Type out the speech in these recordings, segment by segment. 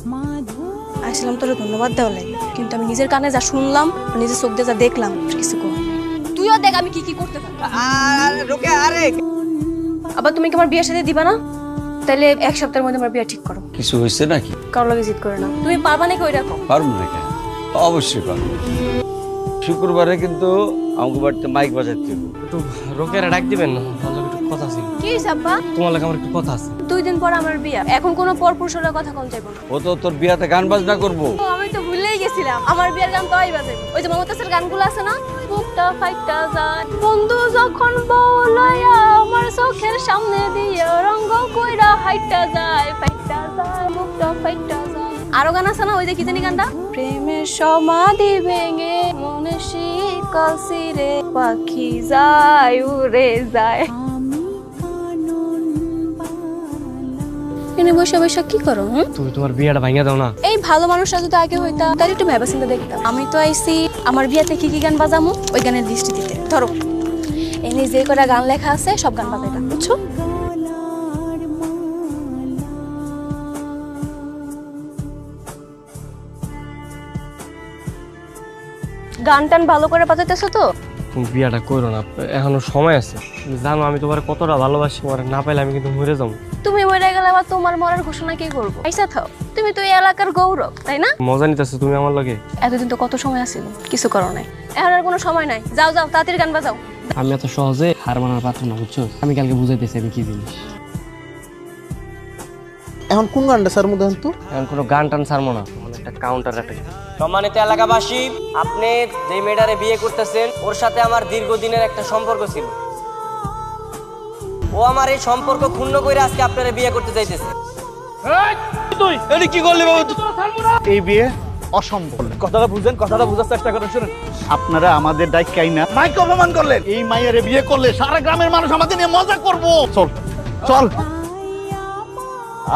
আসলাম তোর ধন্যবাদ দেওয়া লাগে, কিন্তু আমি নিজের কানে যা শুনলাম, নিজের চোখ দিয়ে যা দেখলাম, কিছু কর। তুইও দেখ আমি কি কি করতে পারি। আবার তুমি কি আমার বিয়ের সাথে দিবা না? তাহলে এক সপ্তাহের মধ্যে আমার বিয়ে ঠিক করো। কিছু হয়েছে নাকি? কারো লাগে জিদ করে না। তুমি পারবা নাকি ওই রকম? পারবো না কেন? অবশ্যই পারবো। শুক্রবারে কিন্তু আমাকে বাড়িতে মাইক বাজাতে হবে। একটু রোকেরা ডাক দিবেন না, আমার একটু কথা আছে। কি সাব্বা? তোমার লাগে আমার একটু কথা আছে। 2 দিন পর আমার বিয়ে, এখন কোনো পরপুরুষের কথা কম চাইবো না। ও তো তোর বিয়াতে গান বাজনা করবো। ও, আমি তো ভুলেই গেছিলাম, আমার বিয়ের গান তো বাজে। ওই যে মমতাজের গানগুলো আছে না, বুকটা ফাইটটা যায় বন্ধু যখন বলায়া আমার চোখের সামনে দিয়ে রঙ্গ কইরা হাইটটা যায় ফাইটটা যায় বুকটা ফাইটটা যায়। আরো গান আছে না, ওই যে কি জানি গানটা, প্রেমের সমাধি ভেঙে মনে শিকল ছিঁড়ে পাখি যায় উড়ে যায়। এনে বসে বসে কি করো? তুমি তোমার বিয়েটা ভাঙিয়ে দাও না। এই ভালো মানুষরা যদি আগে হইতা তাহলে একটু ভেবে চিন্তা দেখতাম। আমি তো আইছি আমার বিয়াতে কি কি গান বাজামু ওই গানের লিস্ট দিতে। ধরো এনে যে কটা গান লেখা আছে সব গান বাজাইবা, বুঝছো? গান টান ভালো করে বাজাইতেছো তো? তুমি বিয়েটা করো না, এখনো সময় আছে। তুমি জানো আমি তোমার কতটা ভালোবাসি, তোমার না পাইলে আমি কিন্তু মরে যাবো। তুমি মরে গেলে আবার তোমার মরার ঘোষণা কে করবো? আইসা থাও, তুমি তো এই এলাকার গৌরব, তাই না? মজা নিতেছো তুমি আমার লগে। এতদিন তো কত সময় আছিল, কিছু করো নাই, এখন আর কোনো সময় নাই। যাও যাও তাড়াতাড়ি গান বাজাও। আমি এত সহজে হার মানার পাত্র না, বুঝছো? আমি কালকে বুঝাইতেছি আমি কি জিনিস। এখন কোন গানটা স্যার মধ্যে তো এখন কোনো গান টান ছাড়বো না, একটা কাউন্টার একটা। সম্মানিত এলাকাবাসী, আপনি যে মেয়েটারে বিয়ে করতেছেন ওর সাথে আমার দীর্ঘদিনের একটা সম্পর্ক ছিল। ও আমার এই সম্পর্ক ক্ষুণ্ণ করে আজকে আপনারা বিয়ে করতে চাইতেছে। তুই এটা কি করলি বাবু? এই বিয়ে অসম্ভব। কথাটা বুঝেন, কথাটা বোঝার চেষ্টা করেন। শুনুন, আপনারা আমাদের ডাইকাই না মাইকে অপমান করলেন। এই মাইয়ারে বিয়ে করলে সারা গ্রামের মানুষ আমাদের নিয়ে মজা করবো। চল চল।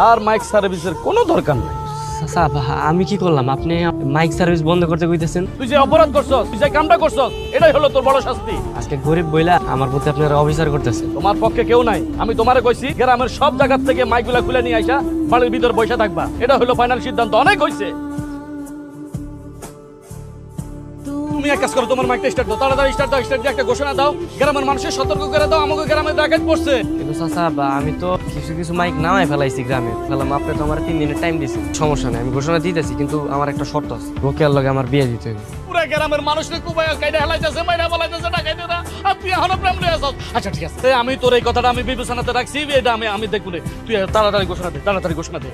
আর মাইক সার্ভিসের কোনো দরকার নেই। স্যার আমি কি করলাম? আপনি মাইক সার্ভিস বন্ধ করতে কইতেছেন? তুই যে অপরাধ করছস, তুই যে কামটা করছস, এটাই হলো তোর বড় শাস্তি। আজকে গরিব বইলা আমার প্রতি আপনারা অবিচার করতেছেন। তোমার পক্ষে কেউ নাই। আমি তোমারে কইছি গ্রামের সব জায়গা থেকে মাইকগুলা খুলে নিয়ে আইসা বাড়ির ভিতর বসে থাকবা। এটা হলো ফাইনাল সিদ্ধান্ত। অনেক হইছে। তুমি এক কাজ করো, তোমার মাইকটা স্টার্ট দাও, তাড়াতাড়ি স্টার্ট দাও। স্টার্ট দিয়ে একটা ঘোষণা দাও, গ্রামের মানুষের সতর্ক করে দাও আমাকে গ্রামে ডাকাত পড়ছে। কিন্তু চাচা আমি তো কিছু মাইক নামাই ফেলাইছি গ্রামে ফেলাম। আপনি তো আমার 3 দিনের টাইম দিয়েছেন। সমস্যা নেই, আমি ঘোষণা দিতেছি, কিন্তু আমার একটা শর্ত আছে। রোকেয়ার লগে আমার বিয়ে দিতে হবে। পুরা গ্রামের মানুষকে কুবাইয়া কাইডা হেলাইতেছে, মাইরা বলাইতেছে, ডাকাইতে না। আর তুই এখনো প্রেম লইয়া আছস। আচ্ছা ঠিক আছে, আমি তোর এই কথাটা আমি বিবেচনাতে রাখছি। এটা আমি দেখব না। তুই তাড়াতাড়ি ঘোষণা দে, তাড়াতাড়ি ঘোষণা দে।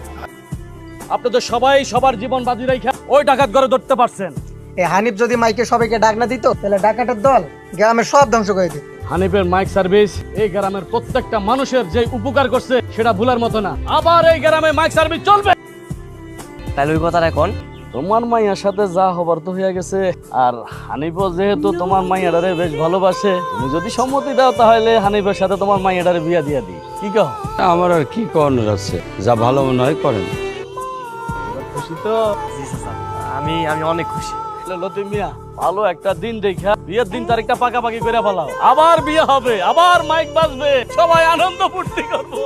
আপনাদের সবাই সবার জীবন বাজি রাখা ওই ডাকাত ঘরে ধরতে পারছেন। এই হানিফ যদি মাইকে সবাইকে ডাক না দিত তাহলে ডাকাতের দল গ্রামের সব ধ্বংস করে দিত। হানিফের মাইক সার্ভিস এই গ্রামের প্রত্যেকটা মানুষের যে উপকার করছে সেটা ভুলার মতো না। আবার এই গ্রামে মাইক সার্ভিস চলবে। তাহলে ওই কথাটা এখন তোমার মাইয়ার সাথে যা হবার তো হয়ে গেছে। আর হানিফও যেহেতু তোমার মাইয়াটারে বেশ ভালোবাসে, তুমি যদি সম্মতি দাও তাহলে হানিফের সাথে তোমার মাইয়াটারে বিয়া দিয়া দিই। কি কও? আমার আর কি করানোর আছে, যা ভালো মনে হয় করেন। খুশি তো? জি চাচা, আমি অনেক খুশি। লতিফ মিয়া, ভালো একটা দিন দেখা বিয়ের দিন তারিখটা পাকাপাকি করে ফেলাও। আবার বিয়ে হবে, আবার মাইক বাজবে, সবাই আনন্দ ফুর্তি করবো।